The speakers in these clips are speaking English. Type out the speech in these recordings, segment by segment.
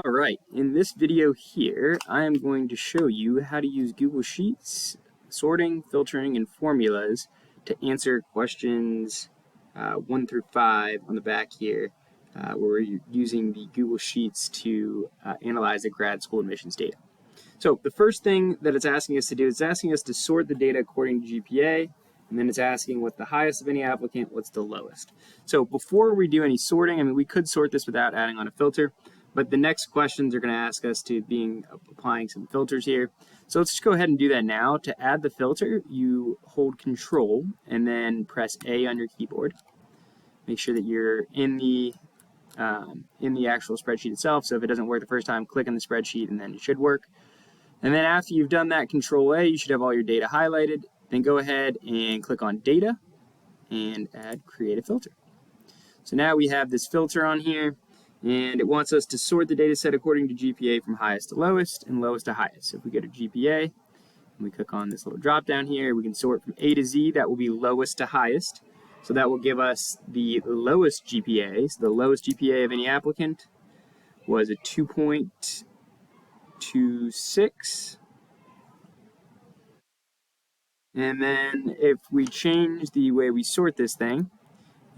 All right, in this video here, I am going to show you how to use Google Sheets, sorting, filtering, and formulas to answer questions 1 through 5 on the back here, where we're using the Google Sheets to analyze the grad school admissions data. So the first thing that it's asking us to do is asking us to sort the data according to GPA, and then it's asking what's the highest of any applicant, what's the lowest. So before we do any sorting, we could sort this without adding on a filter, but the next questions are going to ask us to applying some filters here. So let's just go ahead and do that now. To add the filter, you hold Control and then press A on your keyboard. Make sure that you're in the actual spreadsheet itself. So if it doesn't work the first time, click on the spreadsheet and then it should work. And then after you've done that, Control A, you should have all your data highlighted. Then go ahead and click on Data and add Create a Filter. So now we have this filter on here, and it wants us to sort the data set according to GPA from highest to lowest and lowest to highest. So if we go to GPA and we click on this little drop down here, we can sort from A to Z. That will be lowest to highest. So that will give us the lowest GPA. So the lowest GPA of any applicant was a 2.26. And then if we change the way we sort this thing,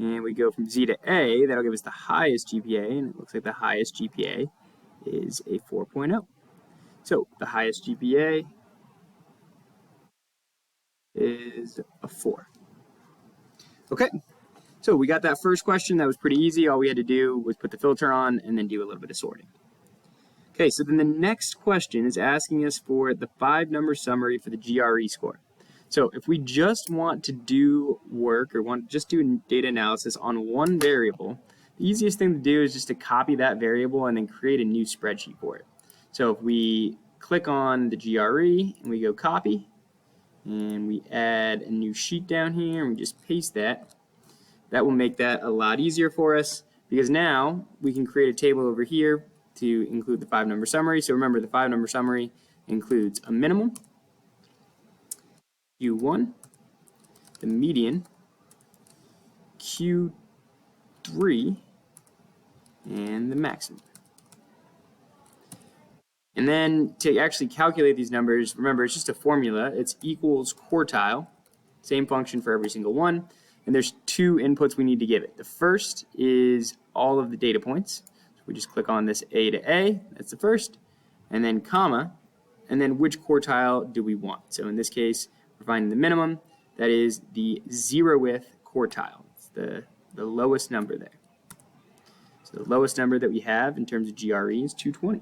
and we go from Z to A, that'll give us the highest GPA, and it looks like the highest GPA is a 4.0. So the highest GPA is a 4. Okay, so we got that first question. That was pretty easy. All we had to do was put the filter on and then do a little bit of sorting. Okay, so then the next question is asking us for the 5-number summary for the GRE score. So if we just want to do work or want to just do data analysis on one variable, the easiest thing to do is just to copy that variable and then create a new spreadsheet for it. So if we click on the GRE and we go copy and we add a new sheet down here and we just paste that, that will make that a lot easier for us because now we can create a table over here to include the 5-number summary. So remember, the 5-number summary includes a minimum, Q1, the median, Q3, and the maximum. And then to actually calculate these numbers, remember it's just a formula. It's equals quartile, same function for every single one. And there's 2 inputs we need to give it. The first is all of the data points. So we just click on this A to A, that's the first, and then comma, and then which quartile do we want. So in this case, we're finding the minimum, that is the 0th quartile. It's the lowest number there. So the lowest number that we have in terms of GRE is 220.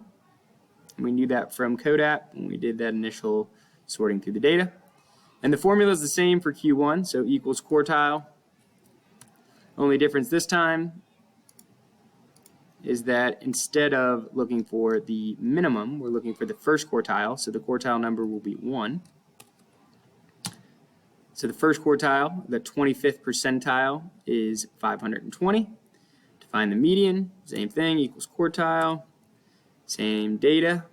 And we knew that from CODAP when we did that initial sorting through the data. And the formula is the same for Q1, so equals quartile. Only difference this time is that instead of looking for the minimum, we're looking for the first quartile, so the quartile number will be 1. So the first quartile, the 25th percentile, is 520. To find the median, same thing, equals quartile, same data,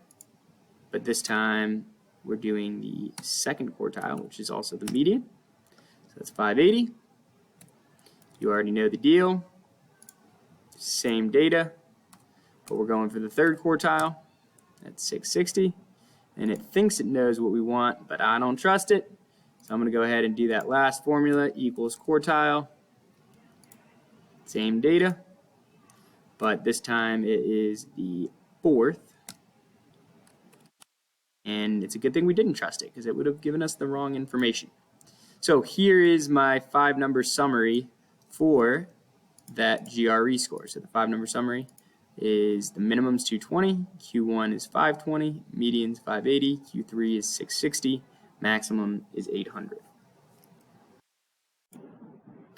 but this time we're doing the second quartile, which is also the median. So that's 580. You already know the deal. Same data, but we're going for the third quartile. That's 660. And it thinks it knows what we want, but I don't trust it. So I'm going to go ahead and do that last formula, equals quartile, same data, but this time it is the 4th. And it's a good thing we didn't trust it because it would have given us the wrong information. So here is my 5-number summary for that GRE score. So the 5-number summary is the minimum is 220, Q1 is 520, median is 580, Q3 is 660, maximum is 800.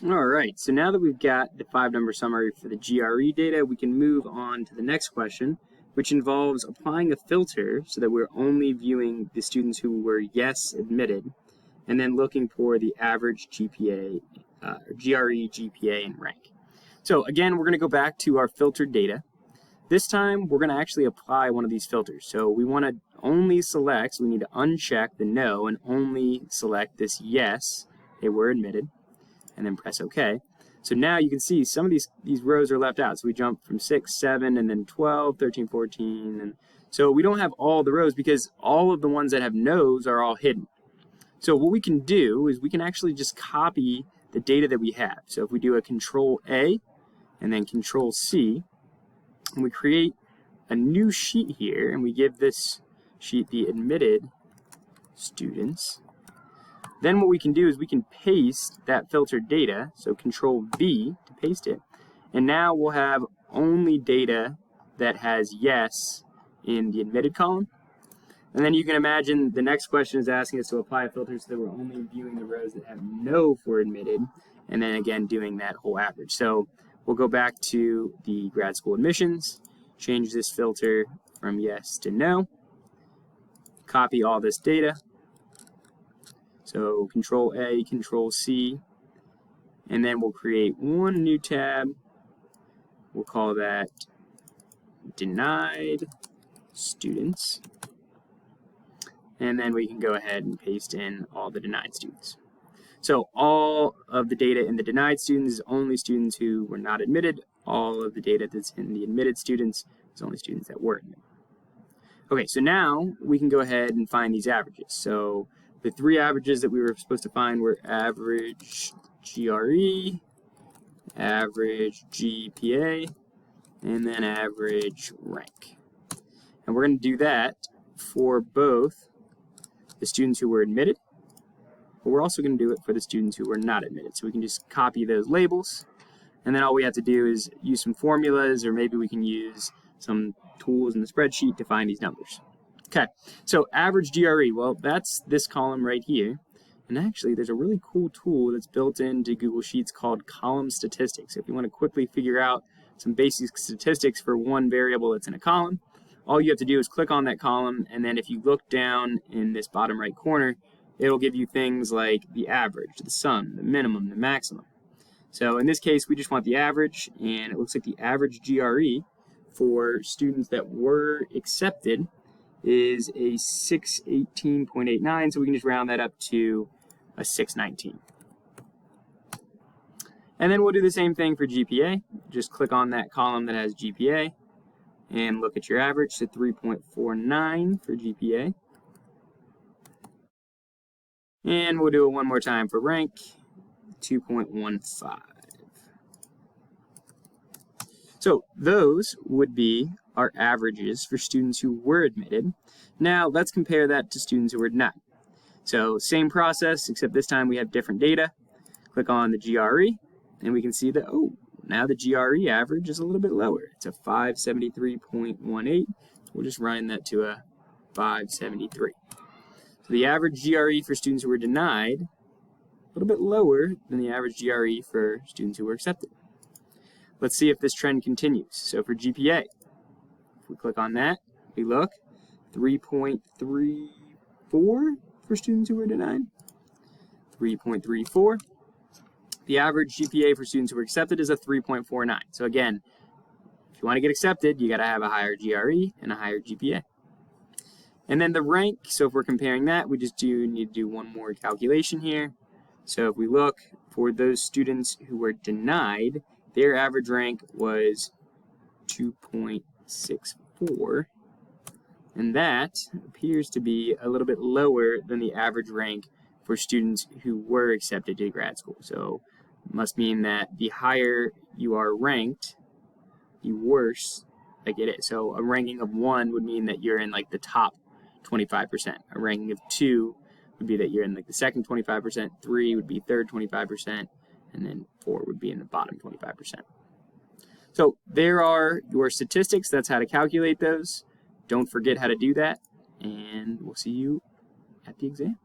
All right, so now that we've got the 5-number summary for the GRE data, we can move on to the next question, which involves applying a filter so that we're only viewing the students who were yes admitted, and then looking for the average GPA, GRE GPA and rank. So again, we're going to go back to our filtered data. This time, we're going to actually apply one of these filters. So we want to only select, so we need to uncheck the no and only select this yes, they were admitted, and then press OK. So now you can see some of these rows are left out. So we jump from 6, 7, and then 12, 13, 14. And so we don't have all the rows because all of the ones that have no's are all hidden. So what we can do is we can actually just copy the data that we have. So if we do a Control A and then Control C, and we create a new sheet here, and we give this sheet the admitted students, then what we can do is we can paste that filtered data, so Control V to paste it, and now we'll have only data that has yes in the admitted column. And then you can imagine the next question is asking us to apply a filter so that we're only viewing the rows that have no for admitted, and then again doing that whole average. So we'll go back to the grad school admissions, change this filter from yes to no, copy all this data. So Control A, Control C, and then we'll create one new tab. We'll call that Denied Students. And then we can go ahead and paste in all the denied students. So all of the data in the denied students is only students who were not admitted. All of the data that's in the admitted students is only students that were admitted. Okay, so now we can go ahead and find these averages. So the three averages that we were supposed to find were average GRE, average GPA, and then average rank. And we're going to do that for both the students who were admitted, but we're also going to do it for the students who were not admitted. So we can just copy those labels, and then all we have to do is use some formulas, or maybe we can use some tools in the spreadsheet to find these numbers. Okay, so average GRE, well, that's this column right here. And actually, there's a really cool tool that's built into Google Sheets called column statistics. If you want to quickly figure out some basic statistics for one variable that's in a column, all you have to do is click on that column, and then if you look down in this bottom right corner, it'll give you things like the average, the sum, the minimum, the maximum. So in this case, we just want the average, and it looks like the average GRE for students that were accepted is a 618.89, so we can just round that up to a 619. And then we'll do the same thing for GPA. Just click on that column that has GPA and look at your average, so 3.49 for GPA. And we'll do it one more time for rank, 2.15. So those would be our averages for students who were admitted. Now let's compare that to students who were denied. So same process, except this time we have different data. Click on the GRE, and we can see that, oh, now the GRE average is a little bit lower. It's a 573.18. We'll just run that to a 573. So the average GRE for students who were denied, a little bit lower than the average GRE for students who were accepted. Let's see if this trend continues. So for GPA, if we click on that, we look, 3.34 for students who were denied, 3.34. The average GPA for students who were accepted is a 3.49. So again, if you want to get accepted, you got to have a higher GRE and a higher GPA. And then the rank, so if we're comparing that, we just need to do one more calculation here. So if we look for those students who were denied, their average rank was 2.64. And that appears to be a little bit lower than the average rank for students who were accepted to grad school. So it must mean that the higher you are ranked, the worse like it is. So a ranking of 1 would mean that you're in like the top 25%. A ranking of 2 would be that you're in like the second 25%, 3 would be third 25%, and then 4 would be in the bottom 25%. So there are your statistics. That's how to calculate those. Don't forget how to do that, and we'll see you at the exam.